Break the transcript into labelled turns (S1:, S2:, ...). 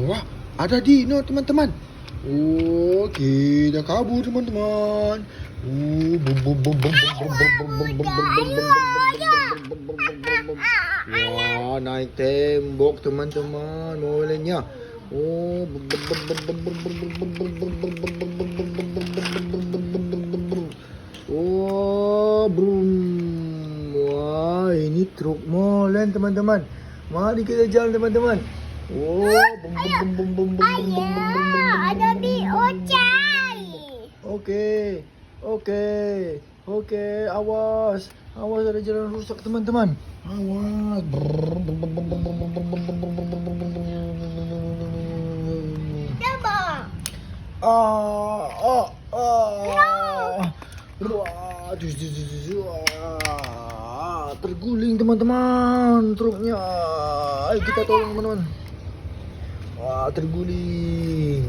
S1: Wah, ada dino teman-teman. Oh, kita kabur teman-teman. Wah, naik tembok teman-teman. Molenya. Oh, oh, brum. Wah, ini truk molen teman-teman. Mari kita jalan teman-teman. Oh,
S2: Ada di Ocai.
S1: Oke, awas ada jalan rusak teman-teman. Awas.
S2: Coba.
S1: Terguling teman-teman truknya. Ayo kita tolong teman-teman. Wah, terguling.